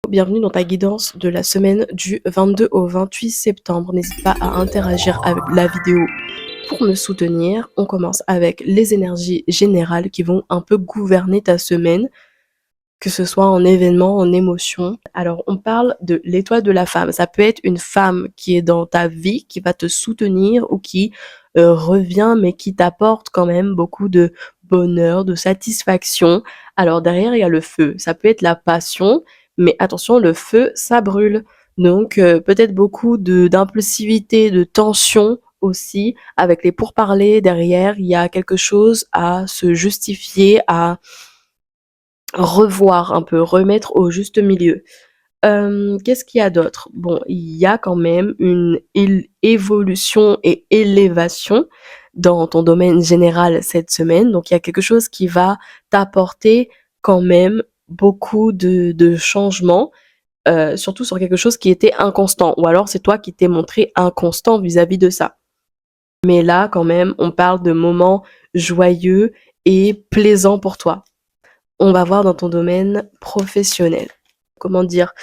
Bienvenue dans ta guidance de la semaine du 22 au 28 septembre. N'hésite pas à interagir avec la vidéo pour me soutenir. On commence avec les énergies générales qui vont un peu gouverner ta semaine, que ce soit en événement, en émotion. Alors, on parle de l'étoile de la femme. Ça peut être une femme qui est dans ta vie, qui va te soutenir ou qui revient, mais qui t'apporte quand même beaucoup de bonheur, de satisfaction. Alors, derrière, il y a le feu. Ça peut être la passion, mais attention, le feu, ça brûle. Donc, peut-être beaucoup d'impulsivité, de tension aussi. Avec les pourparlers, derrière, il y a quelque chose à se justifier, à revoir un peu, remettre au juste milieu. Qu'est-ce qu'il y a d'autre? Bon, il y a quand même une évolution et élévation dans ton domaine général cette semaine. Donc, il y a quelque chose qui va t'apporter quand même beaucoup de changements, surtout sur quelque chose qui était inconstant. Ou alors, c'est toi qui t'es montré inconstant vis-à-vis de ça. Mais là, quand même, on parle de moments joyeux et plaisants pour toi. On va voir dans ton domaine professionnel. Comment dire?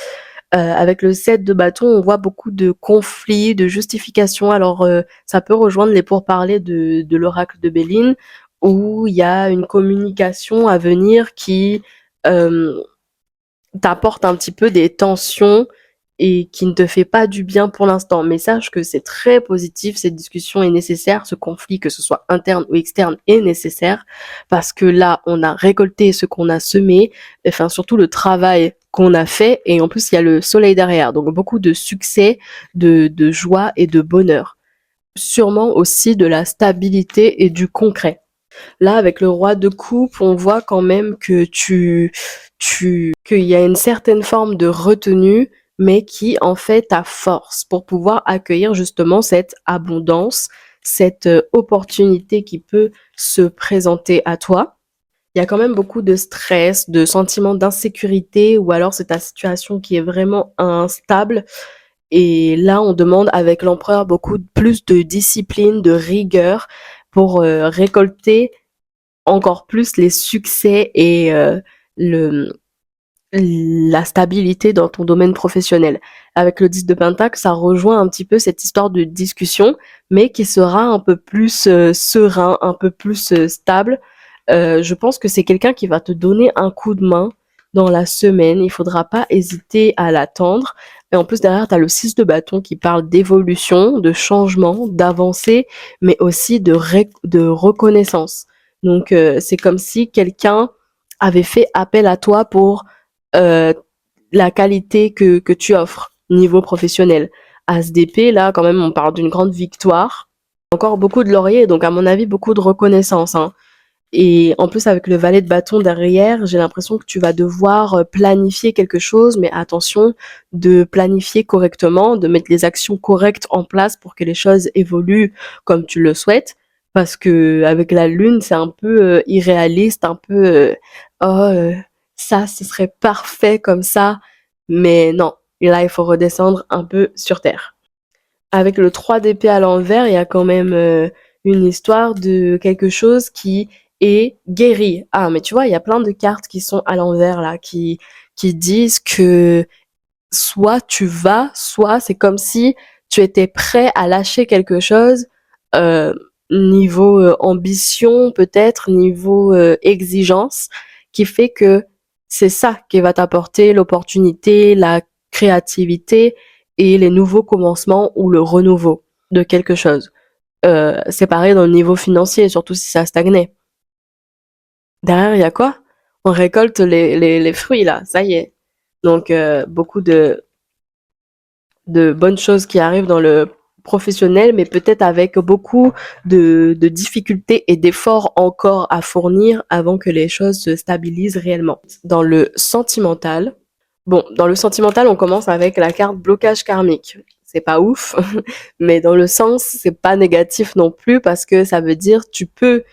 Avec le 7 de bâton, on voit beaucoup de conflits, de justifications. Alors, ça peut rejoindre les pourparlers de l'oracle de Béline, où il y a une communication à venir qui t'apporte un petit peu des tensions et qui ne te fait pas du bien pour l'instant. Mais sache que c'est très positif, cette discussion est nécessaire, ce conflit, que ce soit interne ou externe, est nécessaire, parce que là, on a récolté ce qu'on a semé, enfin surtout le travail qu'on a fait, et en plus il y a le soleil derrière, donc beaucoup de succès, de joie et de bonheur. Sûrement aussi de la stabilité et du concret. Là, avec le roi de coupe, on voit quand même que qu'il y a une certaine forme de retenue, mais qui en fait ta force pour pouvoir accueillir justement cette abondance, cette opportunité qui peut se présenter à toi. Il y a quand même beaucoup de stress, de sentiments d'insécurité, ou alors c'est ta situation qui est vraiment instable. Et là, on demande avec l'empereur beaucoup plus de discipline, de rigueur pour récolter encore plus les succès et le la stabilité dans ton domaine professionnel. Avec le 10 de Pentacle, ça rejoint un petit peu cette histoire de discussion, mais qui sera un peu plus serein, un peu plus stable. Je pense que c'est quelqu'un qui va te donner un coup de main dans la semaine. Il faudra pas hésiter à l'attendre. Et en plus, derrière, tu as le 6 de bâton qui parle d'évolution, de changement, d'avancée, mais aussi de reconnaissance. Donc, c'est comme si quelqu'un avait fait appel à toi pour euh, la qualité que tu offres niveau professionnel. ASDP, là, quand même, on parle d'une grande victoire. Encore beaucoup de lauriers, donc à mon avis, beaucoup de reconnaissance, hein. Et en plus, avec le valet de bâton derrière, j'ai l'impression que tu vas devoir planifier quelque chose, mais attention de planifier correctement, de mettre les actions correctes en place pour que les choses évoluent comme tu le souhaites. Parce que avec la lune, c'est un peu irréaliste, un peu oh ça, ce serait parfait comme ça, mais non. Là, il faut redescendre un peu sur terre. Avec le 3 d'épée à l'envers, il y a quand même une histoire de quelque chose qui est guéri. Ah, mais tu vois, il y a plein de cartes qui sont à l'envers là, qui disent que soit tu vas, soit c'est comme si tu étais prêt à lâcher quelque chose, euh, niveau ambition peut-être, niveau exigence, qui fait que c'est ça qui va t'apporter l'opportunité, la créativité et les nouveaux commencements ou le renouveau de quelque chose. C'est pareil dans le niveau financier, surtout si ça stagnait. Derrière, il y a quoi? On récolte les fruits là, ça y est. Donc beaucoup de bonnes choses qui arrivent dans le professionnel, mais peut-être avec beaucoup de difficultés et d'efforts encore à fournir avant que les choses se stabilisent réellement. Dans le sentimental, bon, dans le sentimental, on commence avec la carte blocage karmique. C'est pas ouf, mais dans le sens, c'est pas négatif non plus parce que ça veut dire tu peux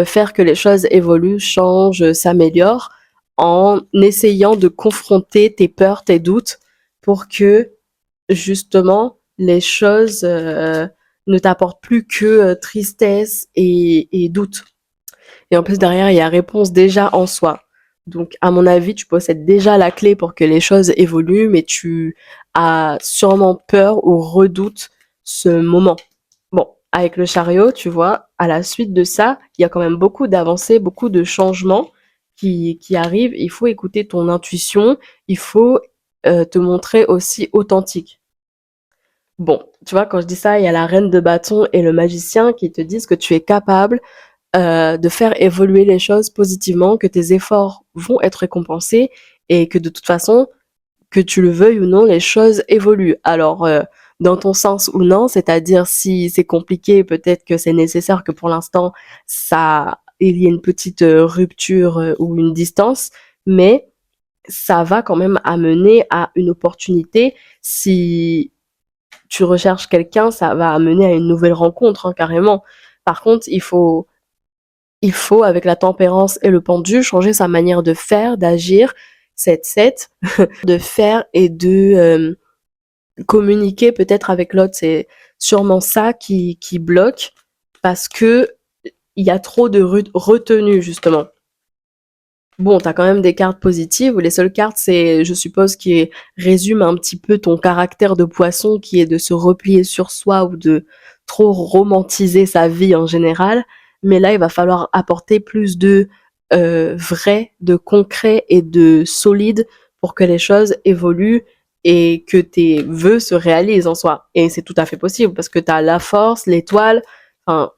faire que les choses évoluent, changent, s'améliorent en essayant de confronter tes peurs, tes doutes pour que justement les choses ne t'apportent plus que tristesse et doute. Et en plus derrière il y a réponse déjà en soi. Donc à mon avis, tu possèdes déjà la clé pour que les choses évoluent, mais tu as sûrement peur ou redoutes ce moment. Bon, avec le chariot, tu vois, à la suite de ça, il y a quand même beaucoup d'avancées, beaucoup de changements qui arrivent. Il faut écouter ton intuition, il faut te montrer aussi authentique. Bon, tu vois, quand je dis ça, il y a la reine de bâton et le magicien qui te disent que tu es capable de faire évoluer les choses positivement, que tes efforts vont être récompensés et que de toute façon, que tu le veuilles ou non, les choses évoluent. Alors, dans ton sens ou non, c'est-à-dire si c'est compliqué, peut-être que c'est nécessaire que pour l'instant, il y ait une petite rupture ou une distance, mais ça va quand même amener à une opportunité. Si tu recherches quelqu'un, ça va amener à une nouvelle rencontre, hein, carrément. Par contre, il faut, avec la tempérance et le pendu, changer sa manière de faire, d'agir, 7-7, de faire et de communiquer peut-être avec l'autre. C'est sûrement ça qui bloque parce que il y a trop de retenue, justement. Bon, t'as quand même des cartes positives où les seules cartes, c'est, je suppose, qui résument un petit peu ton caractère de poisson qui est de se replier sur soi ou de trop romantiser sa vie en général. Mais là, il va falloir apporter plus de vrai, de concret et de solide pour que les choses évoluent et que tes vœux se réalisent en soi. Et c'est tout à fait possible parce que t'as la force, l'étoile, enfin,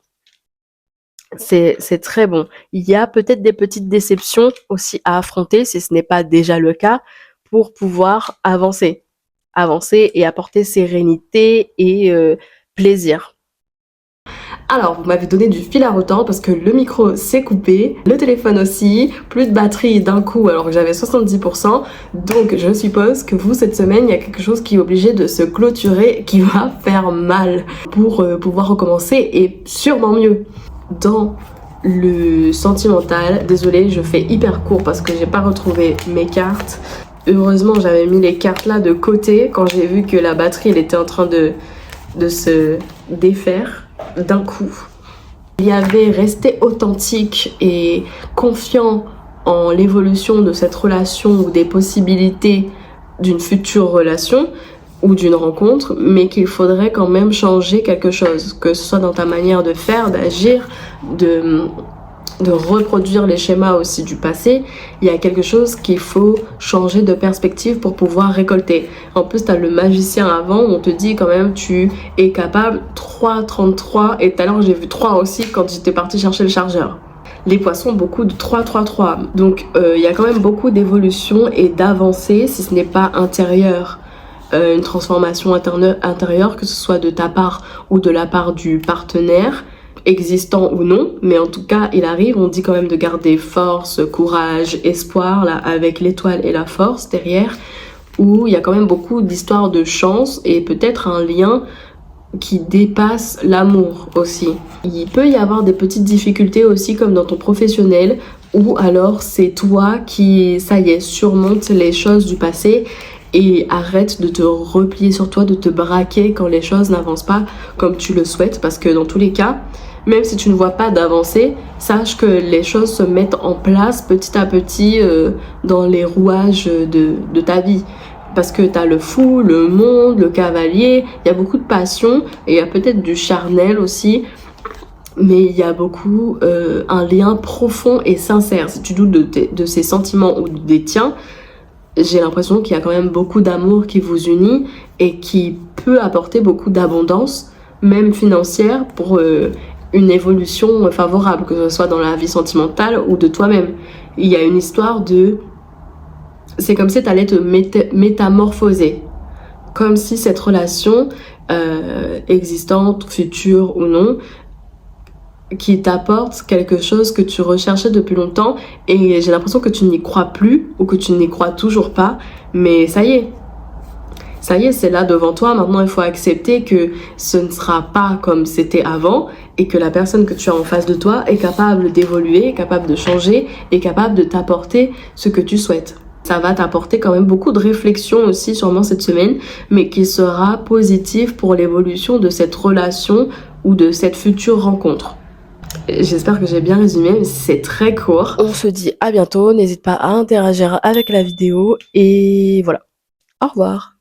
c'est très bon. Il y a peut-être des petites déceptions aussi à affronter, si ce n'est pas déjà le cas, pour pouvoir avancer. Avancer et apporter sérénité et plaisir. Alors, vous m'avez donné du fil à retordre parce que le micro s'est coupé, le téléphone aussi, plus de batterie d'un coup alors que j'avais 70%. Donc, je suppose que vous, cette semaine, il y a quelque chose qui est obligé de se clôturer, qui va faire mal pour pouvoir recommencer et sûrement mieux. Dans le sentimental, désolée, je fais hyper court parce que j'ai pas retrouvé mes cartes. Heureusement, j'avais mis les cartes là de côté quand j'ai vu que la batterie elle était en train de se défaire d'un coup. Il y avait resté authentique et confiant en l'évolution de cette relation ou des possibilités d'une future relation ou d'une rencontre, mais qu'il faudrait quand même changer quelque chose, que ce soit dans ta manière de faire, d'agir, de reproduire les schémas aussi du passé. Il y a quelque chose qu'il faut changer de perspective pour pouvoir récolter. En plus, tu as le magicien avant, on te dit quand même tu es capable 3,33 et tout à l'heure j'ai vu 3 aussi quand j'étais partie chercher le chargeur. Les poissons, beaucoup de 3-3-3. Donc il y a quand même beaucoup d'évolution et d'avancées, si ce n'est pas intérieur. Une transformation intérieure, que ce soit de ta part ou de la part du partenaire, existant ou non, mais en tout cas il arrive, on dit quand même de garder force, courage, espoir, là avec l'étoile et la force derrière, où il y a quand même beaucoup d'histoires de chance et peut-être un lien qui dépasse l'amour aussi. Il peut y avoir des petites difficultés aussi comme dans ton professionnel, ou alors c'est toi qui, ça y est, surmonte les choses du passé et arrête de te replier sur toi, de te braquer quand les choses n'avancent pas comme tu le souhaites, parce que dans tous les cas, même si tu ne vois pas d'avancée, sache que les choses se mettent en place petit à petit dans les rouages de ta vie. Parce que t'as le fou, le monde, le cavalier, il y a beaucoup de passion et il y a peut-être du charnel aussi, mais il y a beaucoup un lien profond et sincère. Si tu doutes de ces sentiments ou des tiens, j'ai l'impression qu'il y a quand même beaucoup d'amour qui vous unit et qui peut apporter beaucoup d'abondance, même financière, pour une évolution favorable, que ce soit dans la vie sentimentale ou de toi-même. Il y a une histoire de... C'est comme si tu allais te métamorphoser. Comme si cette relation, existante, future ou non, qui t'apporte quelque chose que tu recherchais depuis longtemps et j'ai l'impression que tu n'y crois plus ou que tu n'y crois toujours pas, mais ça y est, c'est là devant toi. Maintenant, il faut accepter que ce ne sera pas comme c'était avant et que la personne que tu as en face de toi est capable d'évoluer, capable de changer et capable de t'apporter ce que tu souhaites. Ça va t'apporter quand même beaucoup de réflexion aussi sûrement cette semaine, mais qui sera positif pour l'évolution de cette relation ou de cette future rencontre. J'espère que j'ai bien résumé, mais c'est très court. On se dit à bientôt, n'hésite pas à interagir avec la vidéo et voilà. Au revoir.